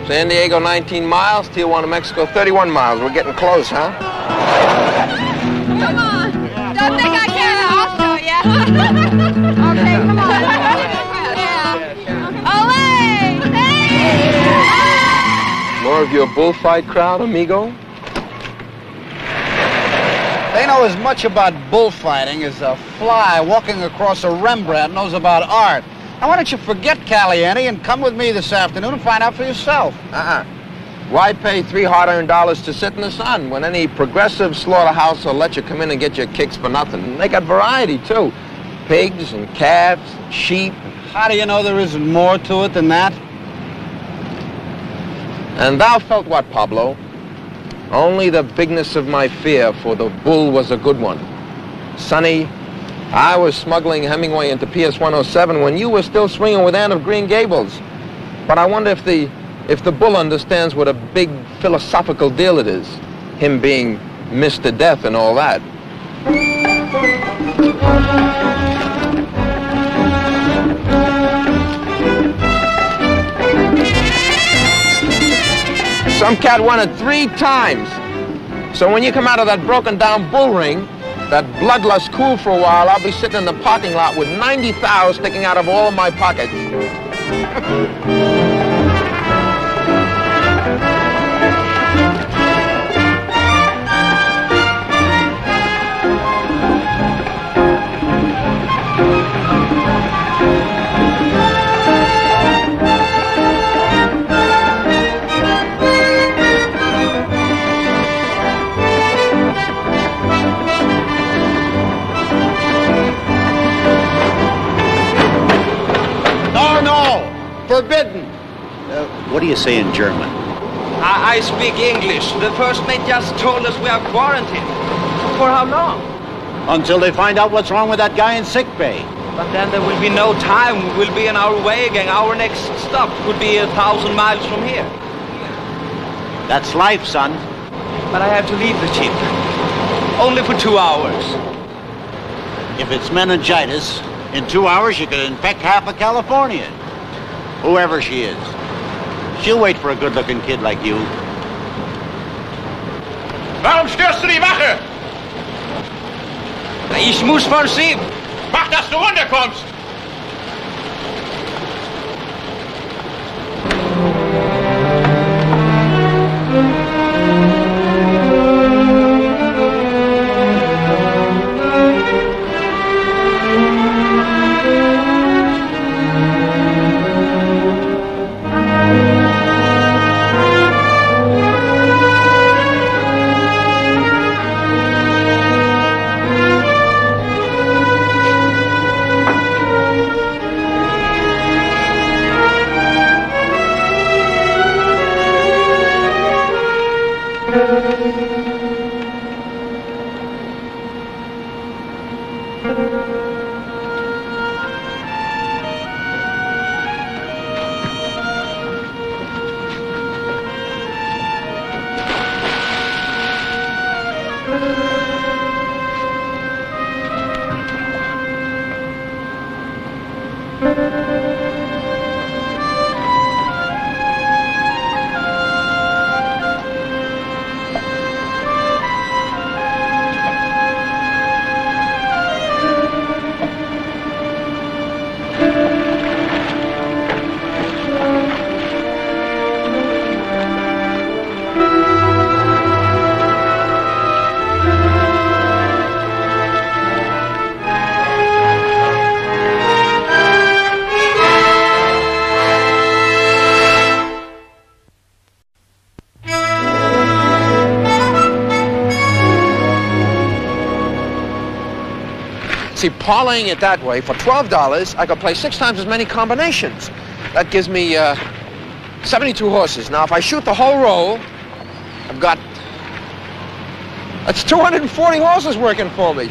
San Diego, 19 miles. Tijuana, Mexico, 31 miles. We're getting close, huh? Come on. Don't think I care. I'll show you. Okay, come on. Yeah. Olé! Hey! More of your bullfight crowd, amigo? They know as much about bullfighting as a fly walking across a Rembrandt knows about art. Now, why don't you forget Caliente and come with me this afternoon and find out for yourself? Why pay $3 hard-earned dollars to sit in the sun when any progressive slaughterhouse will let you come in and get your kicks for nothing? They got variety, too. Pigs and calves, and sheep. How do you know there isn't more to it than that? And thou felt what, Pablo? Only the bigness of my fear, for the bull was a good one. Sonny, I was smuggling Hemingway into PS 107 when you were still swinging with Anne of Green Gables. But I wonder if the bull understands what a big philosophical deal it is, him being Mr. Death and all that. Some cat won it 3 times. So when you come out of that broken down bull ring, that bloodlust cool for a while, I'll be sitting in the parking lot with 90 thou sticking out of all of my pockets. Forbidden. What do you say in German? I speak English. The first mate just told us we are quarantined. For how long? Until they find out what's wrong with that guy in sick bay. But then there will be no time. We will be on our way again. Our next stop could be 1,000 miles from here. That's life, son. But I have to leave the ship. Only for 2 hours. If it's meningitis, in 2 hours you could infect half of California. Whoever she is. She'll wait for a good-looking kid like you. Warum störst du die Wache? Ich muss von Sie. Mach, dass du runterkommst! See, parlaying it that way, for $12, I could play 6 times as many combinations. That gives me 72 horses. Now, if I shoot the whole roll, I've got... That's 240 horses working for me.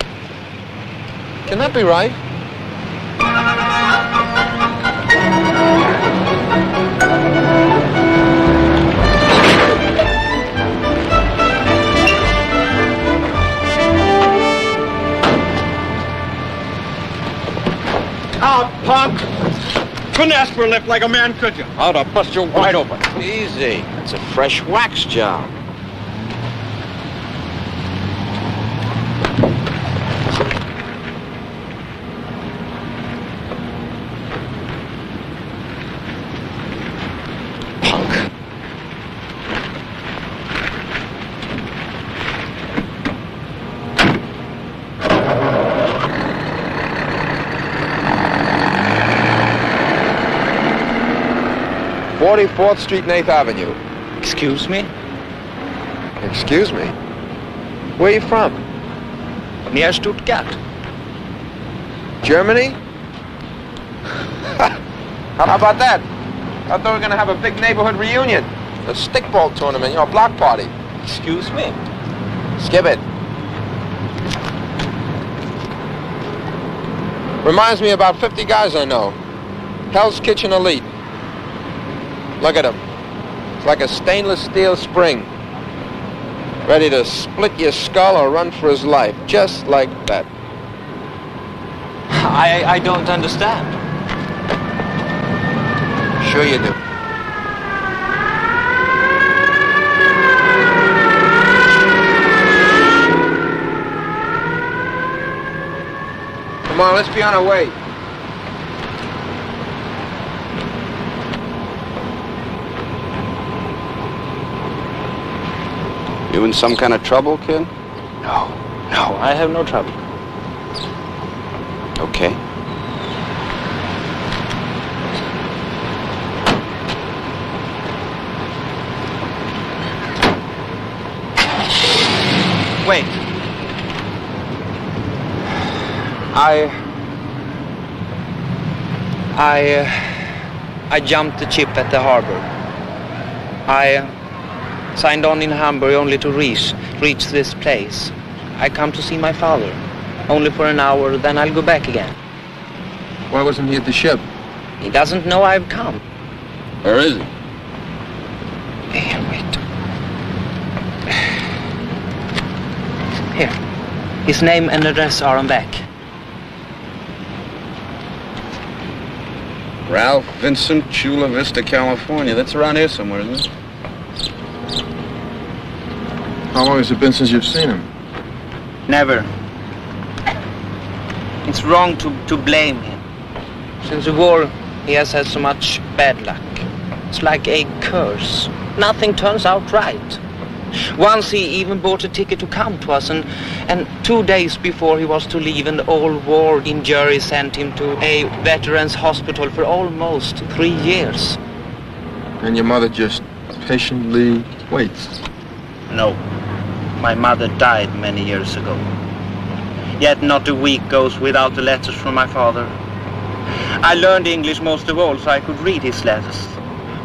Can that be right? Out, punk! Couldn't ask for a lift like a man, could you? I'd have bust you wide open. Easy. It's a fresh wax job. Punk. Fourth Street and 8th Avenue. Excuse me? Excuse me? Where are you from? Near Stuttgart. Germany? How about that? I thought we were going to have a big neighborhood reunion. A stickball tournament, you know, a block party. Excuse me? Skip it. Reminds me of about 50 guys I know. Hell's Kitchen elite. Look at him. It's like a stainless steel spring. Ready to split your skull or run for his life. Just like that. I don't understand. Sure you do. Come on, let's be on our way. You in some kind of trouble, kid? No, I have no trouble. Okay. Wait. I jumped the ship at the harbor. I signed on in Hamburg only to reach this place. I come to see my father. Only for an hour, then I'll go back again. Why wasn't he at the ship? He doesn't know I've come. Where is he? Here, wait. Here. His name and address are on back. Ralph Vincent, Chula Vista, California. That's around here somewhere, isn't it? How long has it been since you've seen him? Never. It's wrong to blame him. Since the war, he has had so much bad luck. It's like a curse. Nothing turns out right. Once he even bought a ticket to come to us, and 2 days before he was to leave, an old war injury sent him to a veterans hospital for almost 3 years. And your mother just patiently waits? No. My mother died many years ago. Yet not a week goes without the letters from my father. I learned English most of all so I could read his letters.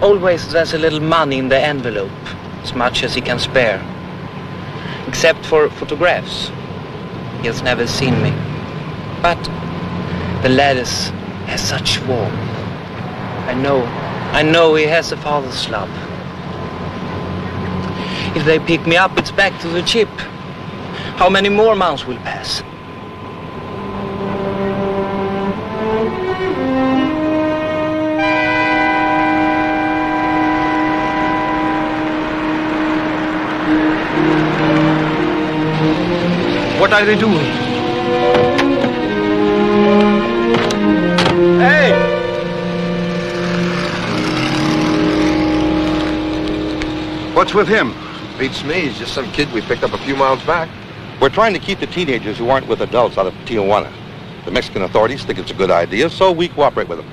Always there's a little money in the envelope, as much as he can spare. Except for photographs. He has never seen me. But the letters have such warmth. I know he has a father's love. If they pick me up, it's back to the ship. How many more months will pass? What are they doing? Hey! What's with him? Beats me. He's just some kid we picked up a few miles back. We're trying to keep the teenagers who aren't with adults out of Tijuana. The Mexican authorities think it's a good idea, so we cooperate with them.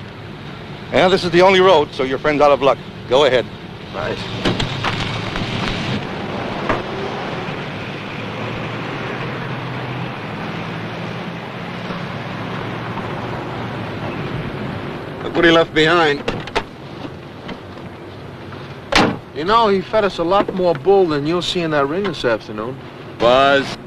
And this is the only road, so your friend's out of luck. Go ahead. Right. Look what he left behind. You know, he fed us a lot more bull than you'll see in that ring this afternoon. Buzz.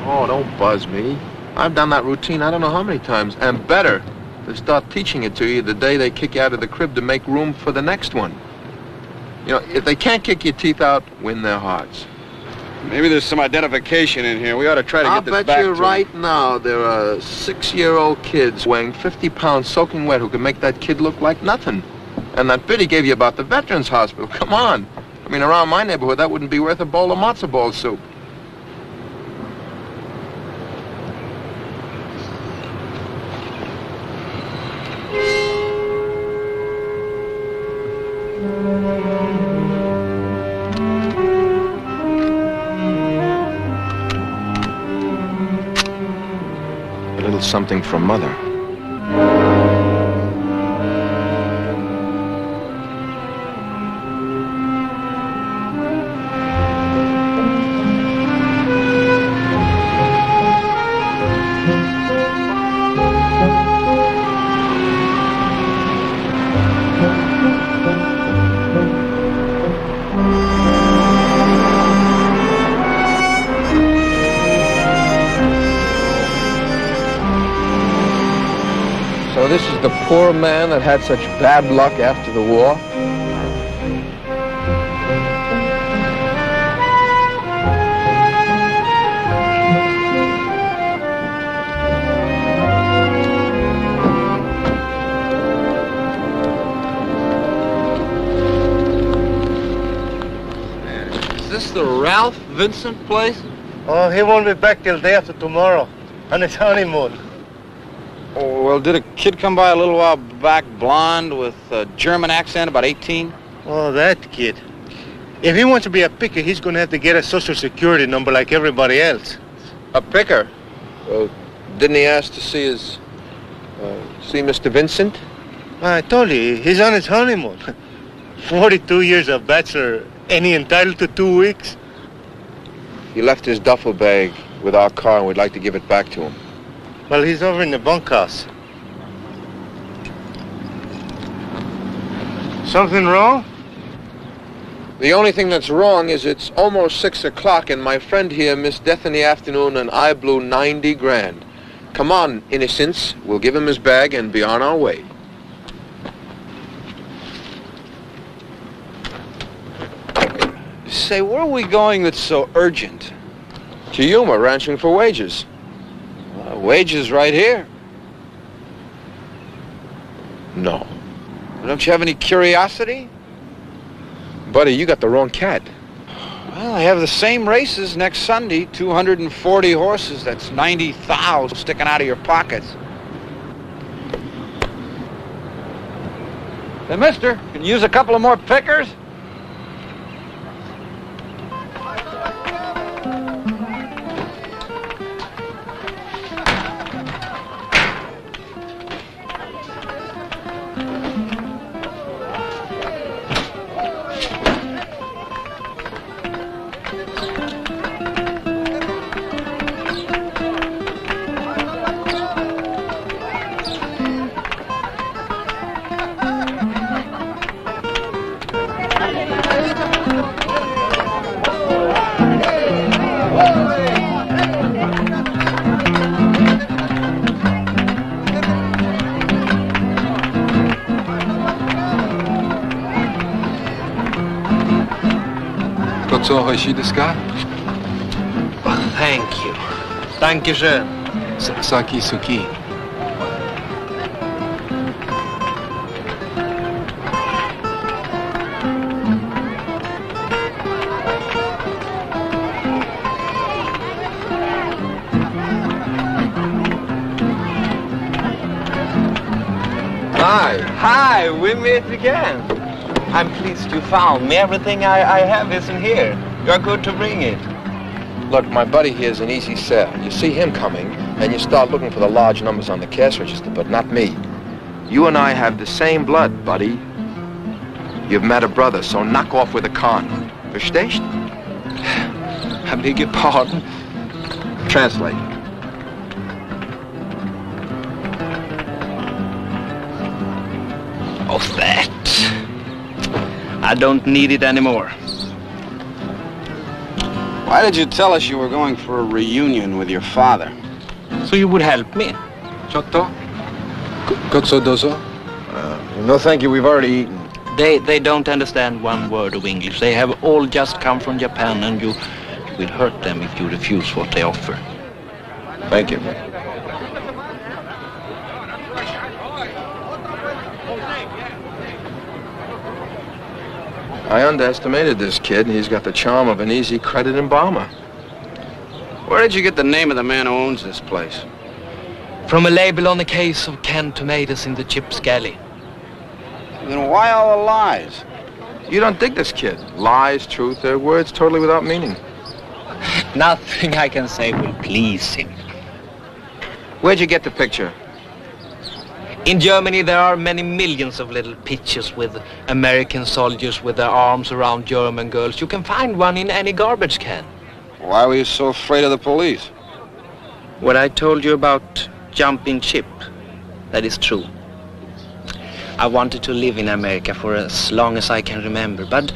Oh, don't buzz me. I've done that routine I don't know how many times, and better. They start teaching it to you the day they kick you out of the crib to make room for the next one. You know, if they can't kick your teeth out, win their hearts. Maybe there's some identification in here. We ought to try to get this back to I'll bet you him. right now there are 6-year-old kids weighing 50 pounds soaking wet who can make that kid look like nothing. And that bit he gave you about the Veterans Hospital, come on. I mean, around my neighborhood, that wouldn't be worth a bowl of matzo ball soup. A little something from Mother. So this is the poor man that had such bad luck after the war? Is this the Ralph Vincent place? Oh, he won't be back till day after tomorrow, on his honeymoon. Oh, well, did a kid come by a little while back, blonde, with a German accent, about 18? Oh, that kid. If he wants to be a picker, he's going to have to get a social security number like everybody else. A picker? Well, didn't he ask to see his, see Mr. Vincent? I told you, he's on his honeymoon. 42 years of bachelor, and he entitled to 2 weeks? He left his duffel bag with our car, and we'd like to give it back to him. Well, he's over in the bunkhouse. Something wrong? The only thing that's wrong is it's almost 6 o'clock, and my friend here missed death in the afternoon, and I blew 90 grand. Come on, innocents. We'll give him his bag and be on our way. Say, where are we going that's so urgent? To Yuma, ranching for wages. Wages right here. No. Don't you have any curiosity? Buddy, you got the wrong cat. Well, I have the same races next Sunday, 240 horses. That's 90,000 sticking out of your pockets. Hey, mister, can you use a couple of more pickers? Thank you. Dankeschön. Saki Suki. Hi, we meet again. I'm pleased you found me. Everything I have isn't here. You're good to bring it. Look, my buddy here's an easy sell. You see him coming, and you start looking for the large numbers on the cash register, but not me. You and I have the same blood, buddy. You've met a brother, so knock off with a con. Verstehst? I beg your pardon? Translate. Of that. I don't need it anymore. Why did you tell us you were going for a reunion with your father? So you would help me. Ciotto? Gozzo dozo? No, thank you. We've already eaten. They don't understand one word of English. They have all just come from Japan, and you It will hurt them if you refuse what they offer. Thank you. I underestimated this kid. He's got the charm of an easy credit embalmer. Where did you get the name of the man who owns this place? From a label on a case of canned tomatoes in the Chips Galley. Then why all the lies? You don't dig this kid. Lies, truth, they're words totally without meaning. Nothing I can say will please him. Where'd you get the picture? In Germany, there are many millions of little pictures with American soldiers with their arms around German girls. You can find one in any garbage can. Why were you so afraid of the police? What I told you about jumping ship, that is true. I wanted to live in America for as long as I can remember. But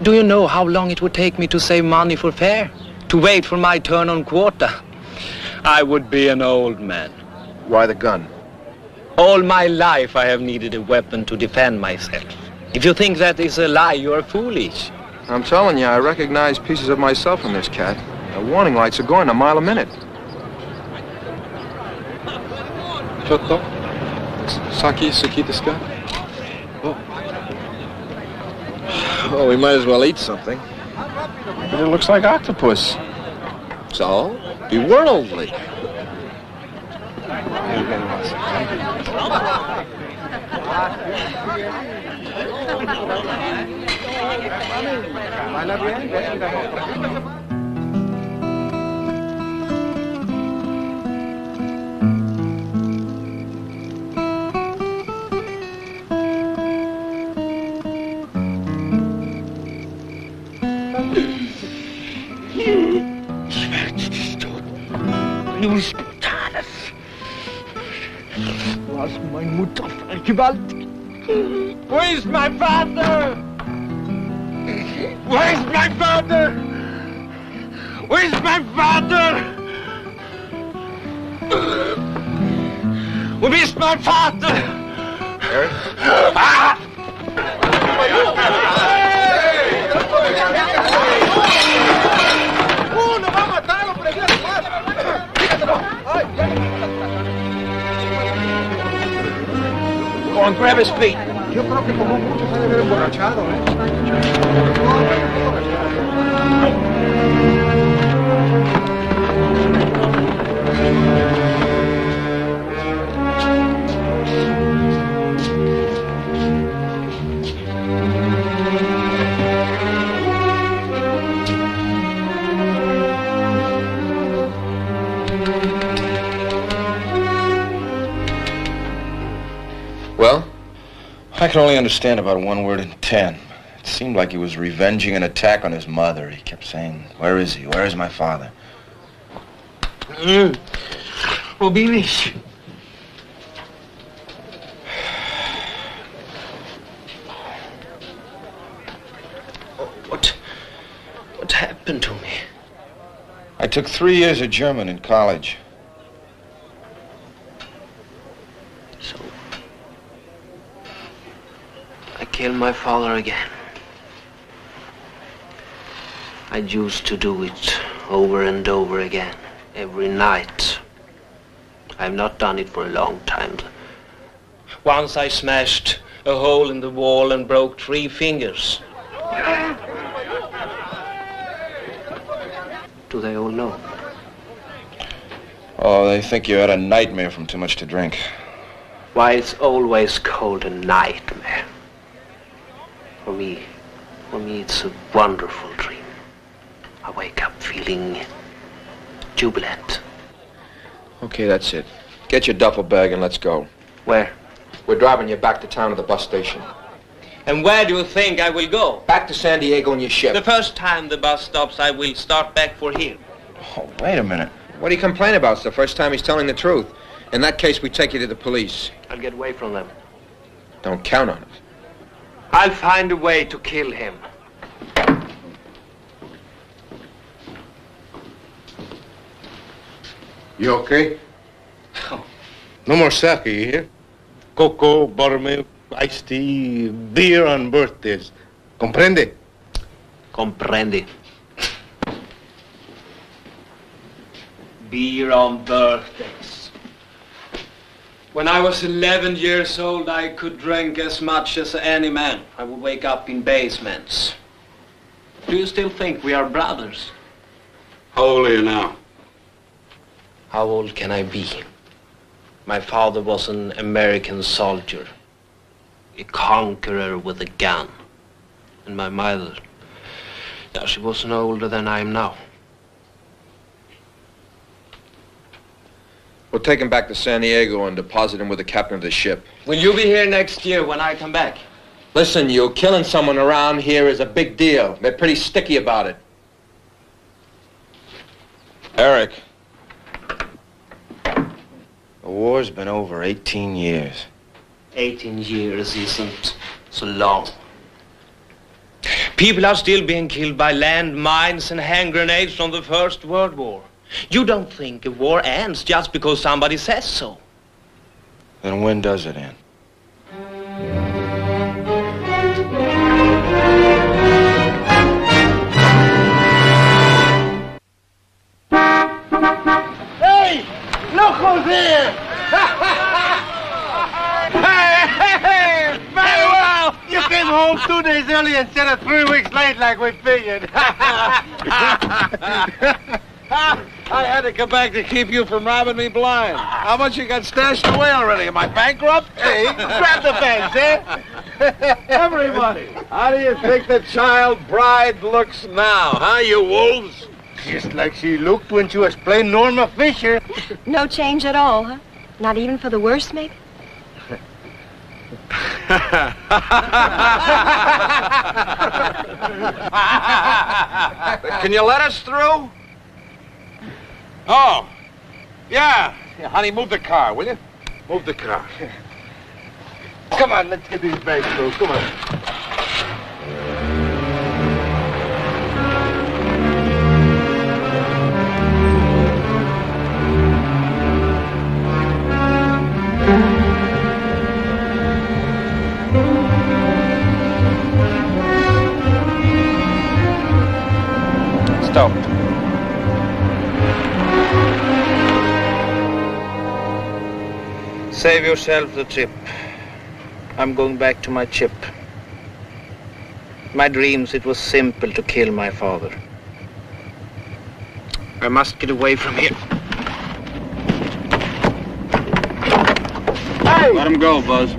do you know how long it would take me to save money for fare? To wait for my turn on quota? I would be an old man. Why the gun? All my life I have needed a weapon to defend myself. If you think that is a lie, you are foolish. I'm telling you, I recognize pieces of myself in this cat. The warning lights are going a mile a minute. Chotto? Saki suki desu ka? Well, we might as well eat something. But it looks like octopus. So, be worldly. Was meine Mutter vergewaltigt? Where is my father? Where is my father? Where is my father? Where is my father? Eric? Ah! Go on, grab his feet. Yo creo que como mucho se debe haber emborrachado, Well? I can only understand about 1 word in 10. It seemed like he was revenging an attack on his mother. He kept saying, "Where is he? Where is my father?" Wo bin ich? What happened to me? I took 3 years of German in college. So, I killed my father again. I used to do it over and over again, every night. I've not done it for a long time. Once I smashed a hole in the wall and broke 3 fingers. Do they all know? Oh, they think you had a nightmare from too much to drink. Why, it's always called a nightmare. For me, it's a wonderful dream. I wake up feeling jubilant. Okay, that's it. Get your duffel bag and let's go. Where? We're driving you back to town to the bus station. And where do you think I will go? Back to San Diego on your ship. The first time the bus stops, I will start back for here. Oh, wait a minute. What do you complain about? It's the first time he's telling the truth. In that case, we take you to the police. I'll get away from them. Don't count on it. I'll find a way to kill him. You okay? No more sake, you hear? Cocoa, buttermilk, iced tea, beer on birthdays. Comprende? Comprende. beer on birthdays. When I was 11 years old, I could drink as much as any man. I would wake up in basements. Do you still think we are brothers? How old are you now? How old can I be? My father was an American soldier, a conqueror with a gun. And my mother, yeah, she was no older than I am now. We'll take him back to San Diego and deposit him with the captain of the ship. Will you be here next year when I come back? Listen, you, killing someone around here is a big deal. They're pretty sticky about it. Eric. The war's been over 18 years. 18 years isn't so long. People are still being killed by landmines and hand grenades from the First World War. You don't think a war ends just because somebody says so? Then when does it end? Hey! Look who's here! Hey! Very well! You came home 2 days early instead of 3 weeks late like we figured. I had to come back to keep you from robbing me blind. How much you got stashed away already? Am I bankrupt? Hey, grab the bags, eh? Everybody, how do you think the child bride looks now, huh, you wolves? Just like she looked when she was playing Norma Fisher. No change at all, huh? Not even for the worse, maybe? Can you let us through? Oh, yeah. Honey, move the car, will you? Move the car. Come on, let's get these bags through. Come on. Stop. Save yourself the trip. I'm going back to my chip. My dreams, it was simple to kill my father. I must get away from here. Hey! Let him go, Buzz.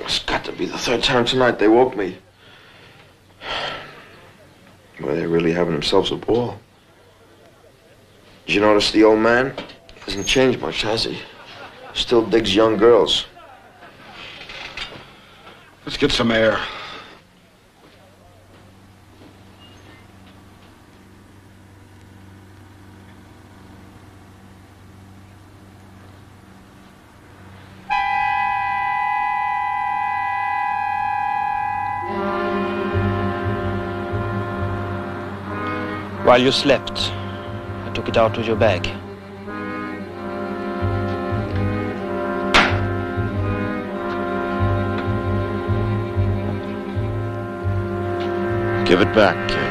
It's got to be the third time tonight they woke me. Well, they're really having themselves a ball. Did you notice the old man? Hasn't changed much, has he? Still digs young girls. Let's get some air. While you slept, I took it out of your bag. Give it back, kid.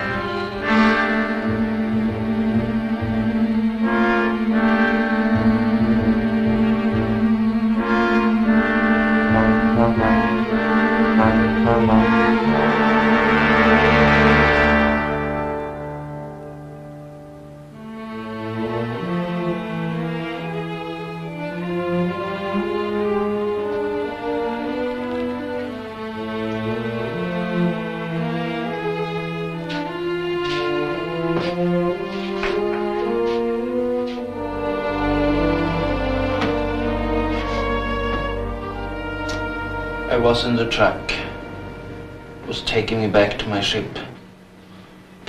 was in the truck. It was taking me back to my ship.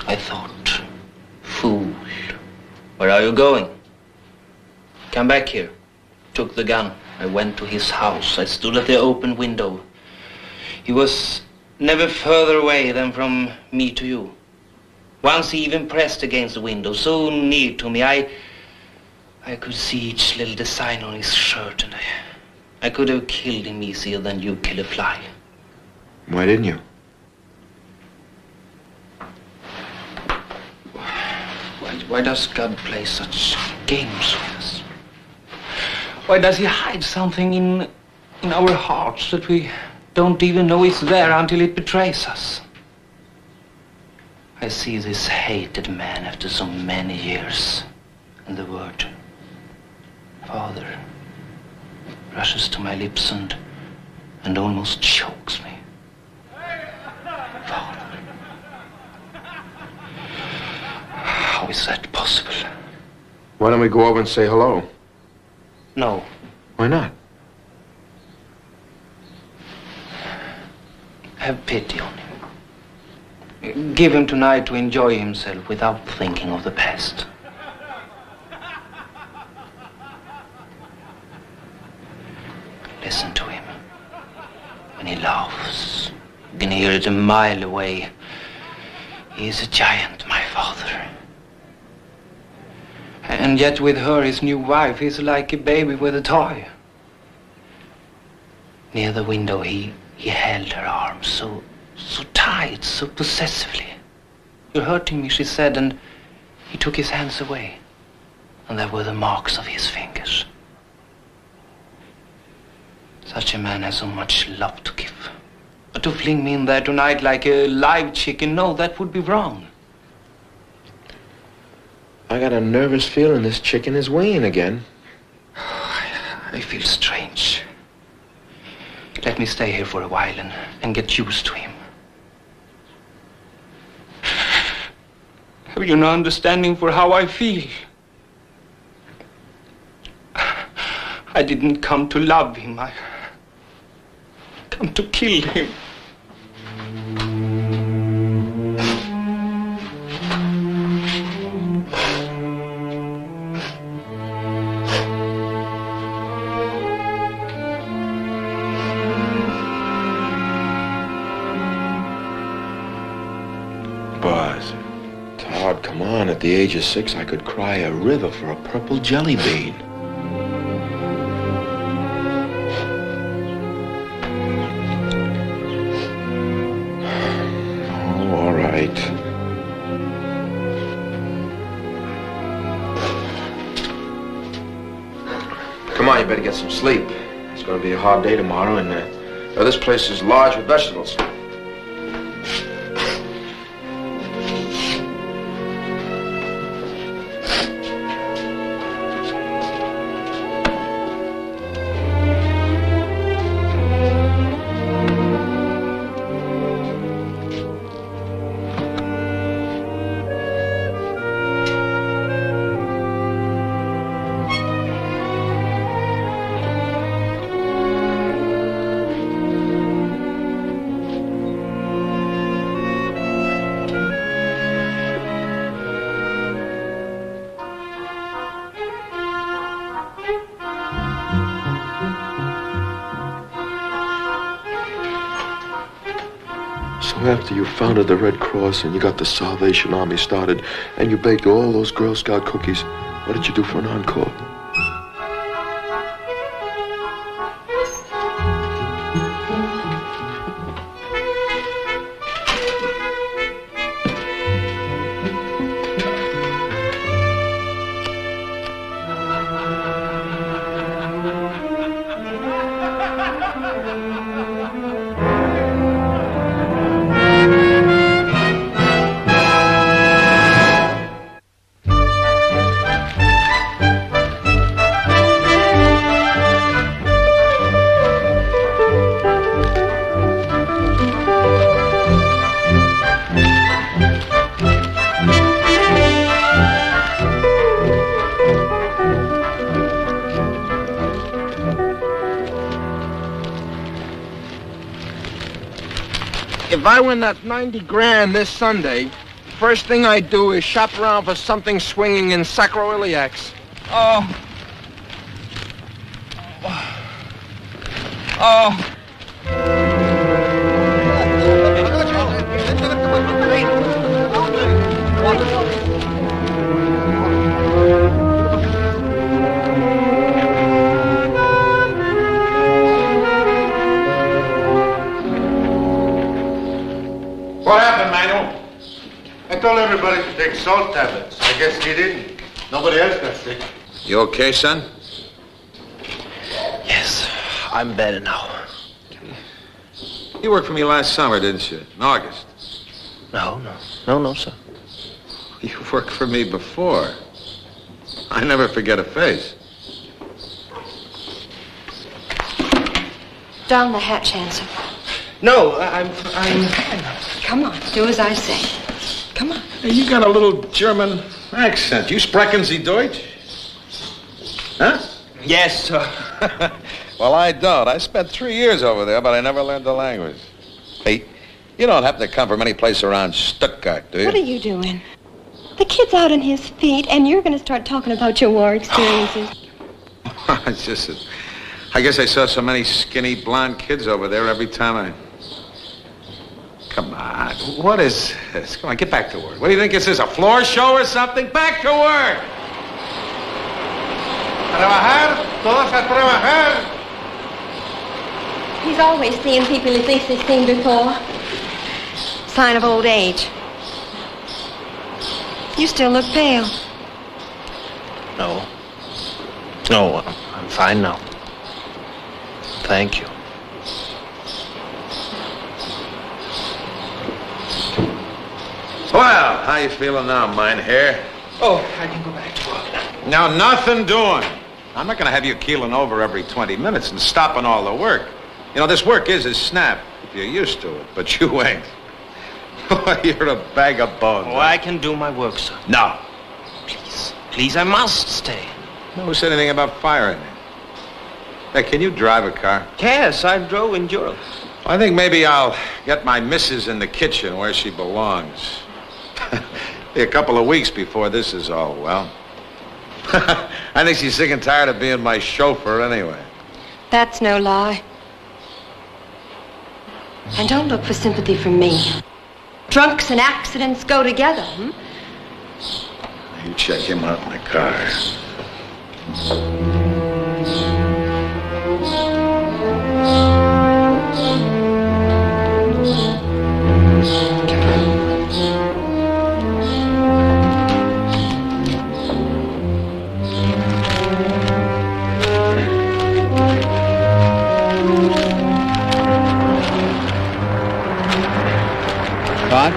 I thought, fool, where are you going? Come back here. Took the gun. I went to his house. I stood at the open window. He was never further away than from me to you. Once he even pressed against the window, so near to me, I could see each little design on his shirt, and I could have killed him easier than you kill a fly. Why didn't you? Why does God play such games with us? Why does he hide something in our hearts that we don't even know it's there until it betrays us? I see this hated man after so many years, and the word Father rushes to my lips and almost chokes me. Father. How is that possible? Why don't we go over and say hello? No. Why not? Have pity on him. Give him tonight to enjoy himself without thinking of the past. Listen to him. When he laughs, you can hear it a mile away. He is a giant, my father. And yet with her, his new wife, he's like a baby with a toy. Near the window, he held her arms so tight, so possessively. You're hurting me, she said, and he took his hands away. And there were the marks of his fingers. Such a man has so much love to give. But to fling me in there tonight like a live chicken, no, that would be wrong. I got a nervous feeling this chicken is weighing again. I feel strange. Let me stay here for a while and get used to him. Have you no understanding for how I feel? I didn't come to love him. I come to kill him. Todd, come on. At the age of 6, I could cry a river for a purple jelly bean. Oh, all right. Come on, you better get some sleep. It's going to be a hard day tomorrow, and this place is large with vegetables. After you founded the Red Cross and you got the Salvation Army started and you baked all those Girl Scout cookies, what did you do for an encore? If I win that 90 grand this Sunday, first thing I do is shop around for something swinging in sacroiliacs. Oh. Oh. What happened, Manuel? I told everybody to take salt tablets. I guess he didn't. Nobody else got sick. You okay, son? Yes, I'm better now. You worked for me last summer, didn't you? In August. No, sir. You worked for me before. I never forget a face. Down the hatch, handsome. No, I'm... Come on, do as I say. Come on. Hey, you got a little German accent. You sprechen Sie Deutsch? Huh? Yes, sir. Well, I don't. I spent 3 years over there, but I never learned the language. Hey, you don't happen to come from any place around Stuttgart, do you? What are you doing? The kid's out on his feet, and you're going to start talking about your war experiences. It's just that I guess I saw so many skinny blonde kids over there every time I... Come on, what is this? Come on, get back to work. What do you think this is, a floor show or something? Back to work! Trabajar, todos a trabajar. He's always seeing people at least he's seen before. Sign of old age. You still look pale. No, I'm fine now. Thank you. Well, how you feeling now, Mynheer? Oh, I can go back to work now. Now, nothing doing. I'm not going to have you keeling over every 20 minutes and stopping all the work. You know, this work is a snap if you're used to it, but you ain't. You're a bag of bones. Oh, I can do my work, sir. No. Please, I must stay. Who said anything about firing you? Hey, can you drive a car? Yes, I drove in Europe. I think maybe I'll get my missus in the kitchen where she belongs. Be a couple of weeks before this is all well. I think she's sick and tired of being my chauffeur anyway. That's no lie. And don't look for sympathy from me. Drunks and accidents go together, You check him out in the car. Todd?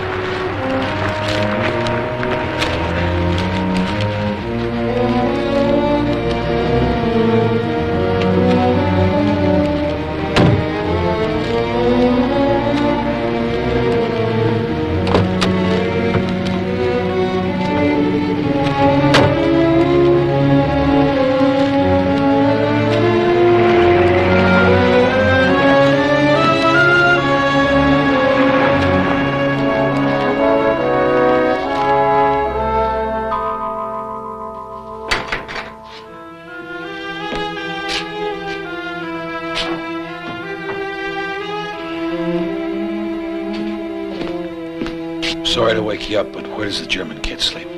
Sorry to wake you up, but where does the German kid sleep?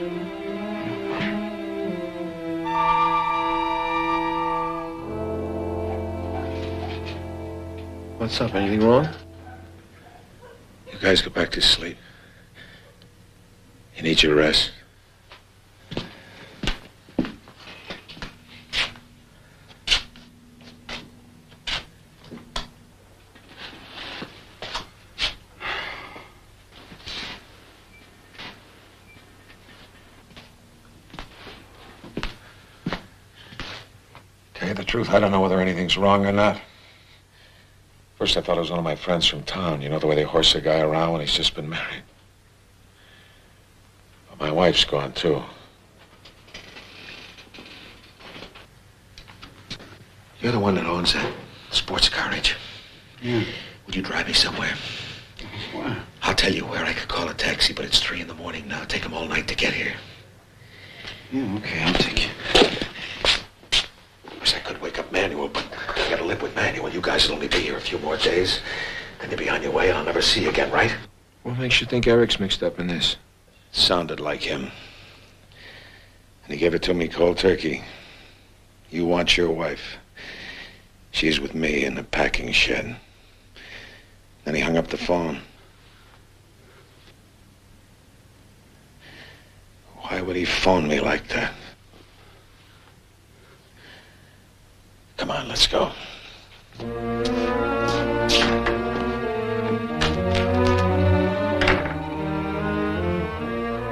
What's up? Anything wrong? You guys go back to sleep. You need your rest. Tell you the truth, I don't know whether anything's wrong or not. First, I thought it was one of my friends from town. You know, the way they horse a guy around when he's just been married. But my wife's gone, too. You're the one that owns that sports car, ain't you? Yeah. Would you drive me somewhere? Where? I'll tell you where. I could call a taxi, but it's 3 in the morning now. Take them all night to get here. Yeah, okay, I'll take you. Of course, I could wake up Manuel, but I gotta live with Manuel. You guys will only be here a few more days. Then you'll be on your way, and I'll never see you again, right? What makes you think Eric's mixed up in this? Sounded like him. And he gave it to me cold turkey. You want your wife. She's with me in the packing shed. Then he hung up the phone. Why would he phone me like that? Come on, let's go.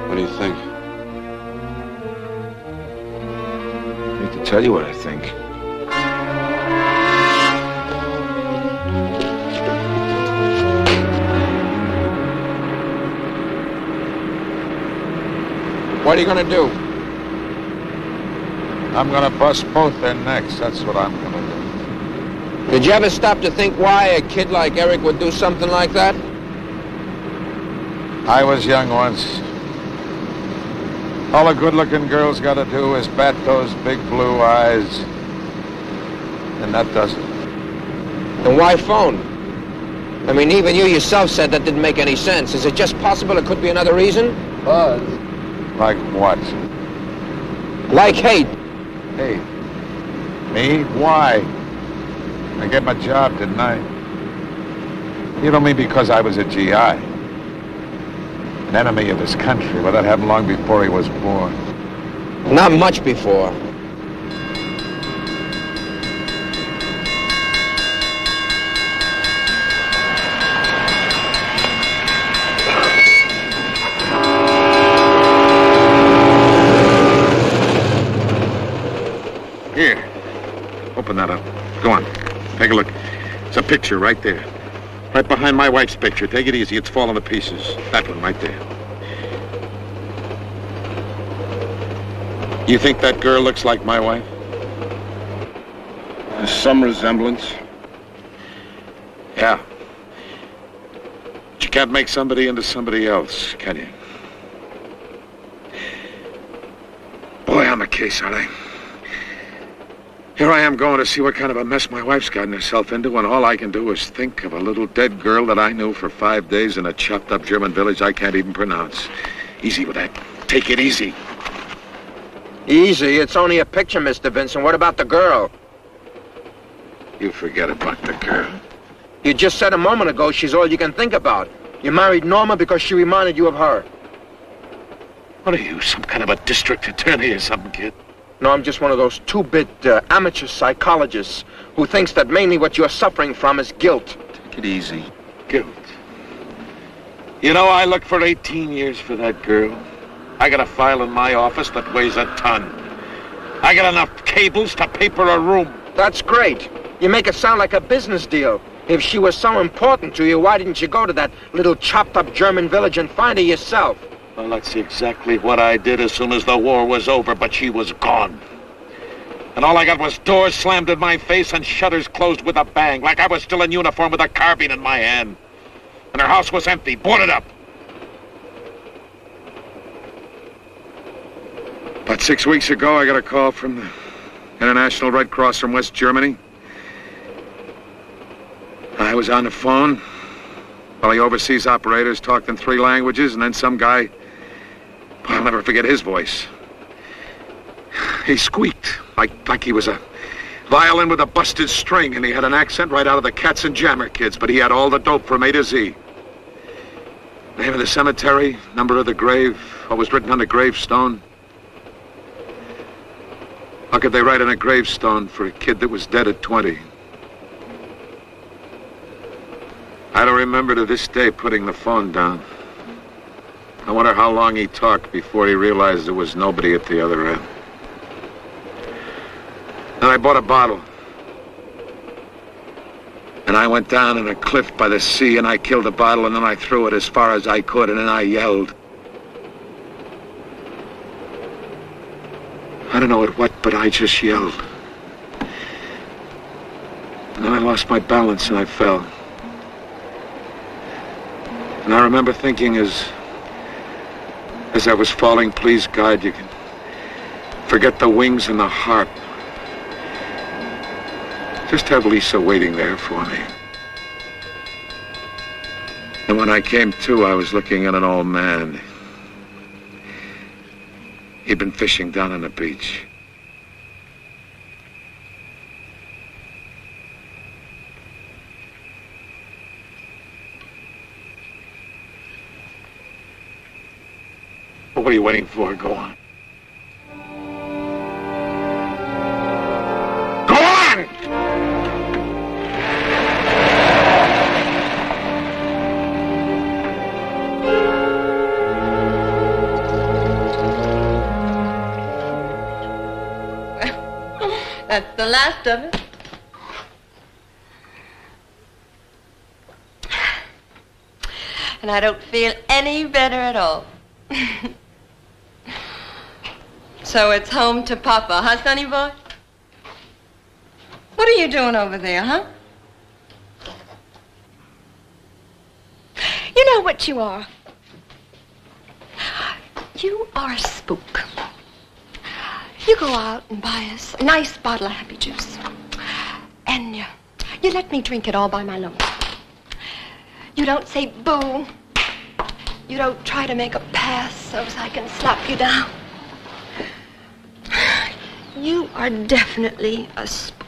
What do you think? I hate to tell you what I think. What are you gonna do? I'm gonna bust both their necks. That's what I'm gonna do. Did you ever stop to think why a kid like Eric would do something like that? I was young once. All a good-looking girl's gotta do is bat those big blue eyes. And that does it. Then why phone? I mean, even you yourself said that didn't make any sense. Is it just possible it could be another reason? Buzz. Like what? Like hate. Hate? Me? Why? I get my job, didn't I? You don't mean because I was a GI? An enemy of his country. Well, that happened long before he was born. Not much before. Here. Open that up. Go on. Take a look. It's a picture right there. Right behind my wife's picture. Take it easy. It's falling to pieces. That one right there. You think that girl looks like my wife? There's some resemblance. Yeah. But you can't make somebody into somebody else, can you? Boy, I'm a case, aren't I? Here I am going to see what kind of a mess my wife's gotten herself into, and all I can do is think of a little dead girl that I knew for 5 days in a chopped-up German village I can't even pronounce. Easy with that. Take it easy. Easy? It's only a picture, Mr. Vincent. What about the girl? You forget about the girl. You just said a moment ago she's all you can think about. You married Norma because she reminded you of her. What are you, some kind of a district attorney or something, kid? No, I'm just one of those two-bit amateur psychologists who thinks that mainly what you're suffering from is guilt. Take it easy. Guilt. You know, I looked for 18 years for that girl. I got a file in my office that weighs a ton. I got enough cables to paper a room. That's great. You make it sound like a business deal. If she was so important to you, why didn't you go to that little chopped-up German village and find her yourself? Well, that's exactly what I did as soon as the war was over, but she was gone. And all I got was doors slammed in my face and shutters closed with a bang, like I was still in uniform with a carbine in my hand. And her house was empty, boarded up. About 6 weeks ago, I got a call from the International Red Cross from West Germany. I was on the phone while the overseas operators talked in 3 languages, and then some guy, I'll never forget his voice. He squeaked like he was a violin with a busted string, and he had an accent right out of the Cats and Jammer Kids, but he had all the dope from A to Z. Name of the cemetery, number of the grave, what was written on the gravestone. How could they write on a gravestone for a kid that was dead at 20? I don't remember to this day putting the phone down. I wonder how long he talked before he realized there was nobody at the other end. Then I bought a bottle. And I went down in a cliff by the sea, and I killed the bottle, and then I threw it as far as I could, and then I yelled. I don't know at what, but I just yelled. And then I lost my balance and I fell. And I remember thinking as I was falling, please, God, you can forget the wings and the heart. Just have Lisa waiting there for me. And when I came to, I was looking at an old man. He'd been fishing down on the beach. What are you waiting for? Go on. Go on! That's the last of it. And I don't feel any better at all. So it's home to Papa, huh, sonny boy? What are you doing over there, huh? You know what you are? You are a spook. You go out and buy us a nice bottle of happy juice. And you let me drink it all by my lonesome. You don't say boo. You don't try to make a pass so as I can slap you down. You are definitely a spook.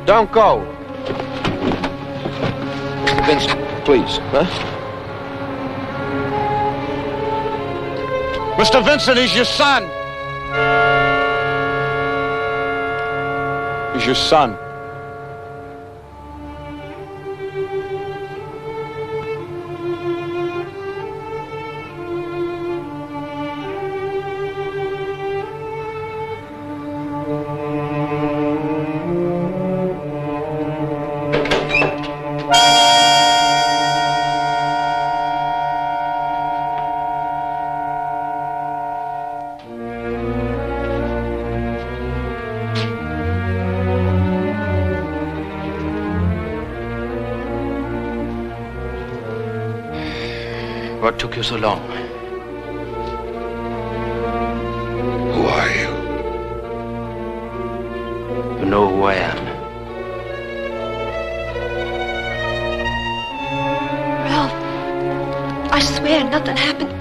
Don't go. Vince, please, huh? Mr. Vincent, he's your son. He's your son. What took you so long? Who are you? You know who I am. Ralph, I swear nothing happened.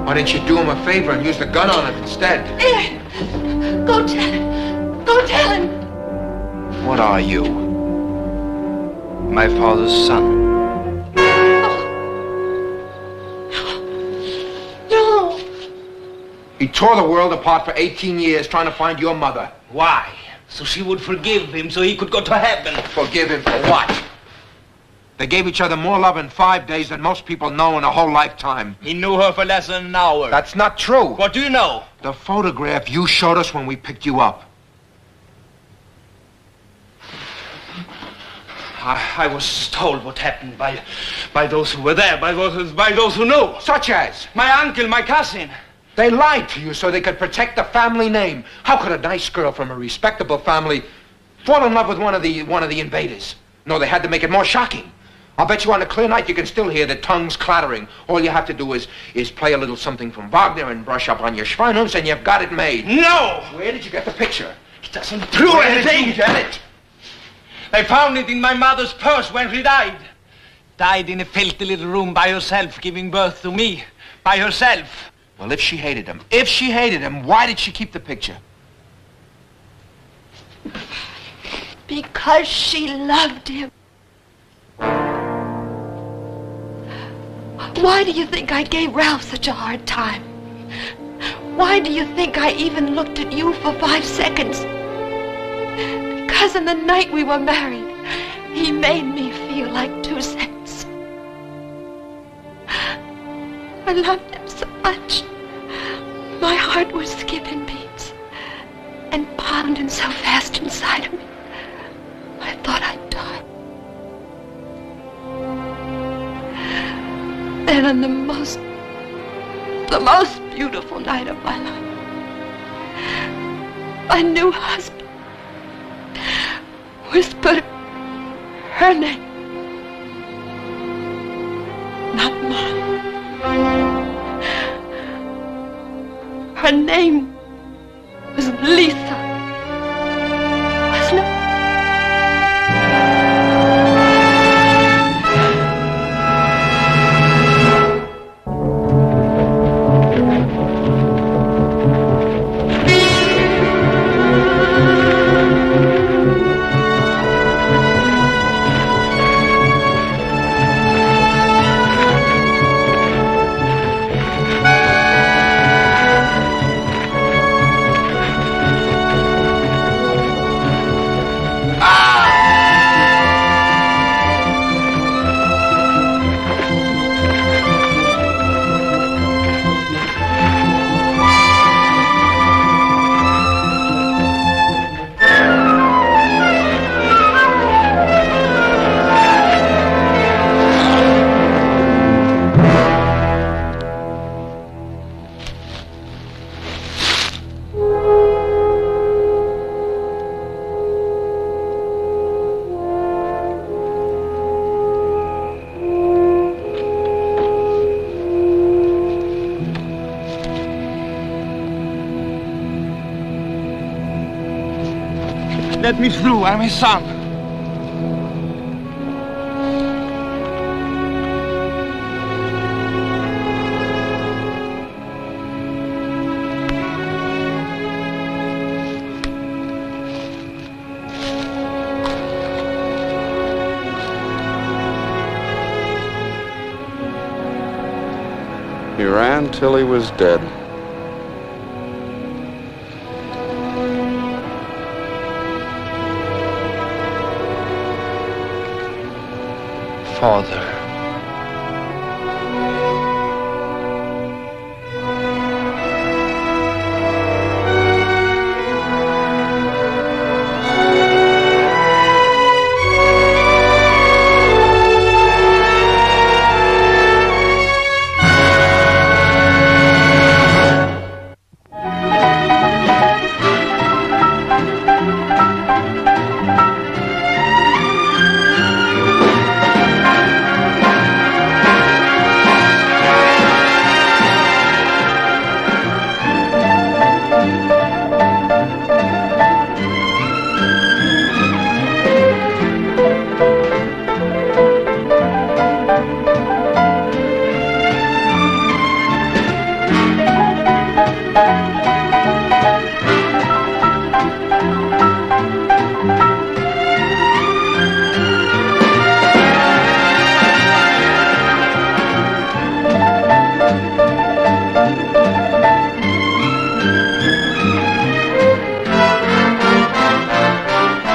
Why didn't you do him a favor and use the gun on him instead? Here, go tell him. Go tell him. What are you? My father's son. No. He tore the world apart for 18 years trying to find your mother. Why? So she would forgive him so he could go to heaven. Forgive him for what? They gave each other more love in 5 days than most people know in a whole lifetime. He knew her for less than an hour. That's not true. What do you know? The photograph you showed us when we picked you up. I was told what happened by those who were there, by those who know. Such as? My uncle, my cousin. They lied to you so they could protect the family name. How could a nice girl from a respectable family fall in love with one of the invaders? No, they had to make it more shocking. I'll bet you on a clear night you can still hear the tongues clattering. All you have to do is play a little something from Wagner and brush up on your Schweinhunds and you've got it made. No! Where did you get the picture? It doesn't prove anything. Where did you get it? They found it in my mother's purse when she died. Died in a filthy little room by herself, giving birth to me. By herself. Well, if she hated him, why did she keep the picture? Because she loved him. Why do you think I gave Ralph such a hard time? Why do you think I even looked at you for 5 seconds? Because in the night we were married, he made me feel like 2 cents. I loved him so much. My heart was skipping beats and pounding so fast inside of me. I thought I'd die. Then on the most beautiful night of my life, my new husband whispered her name, not mine. Her name was Lisa, wasn't it? Let me through, I'm his son. He ran till he was dead. Father.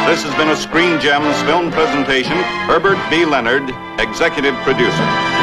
This has been a Screen Gems film presentation. Herbert B. Leonard, executive producer.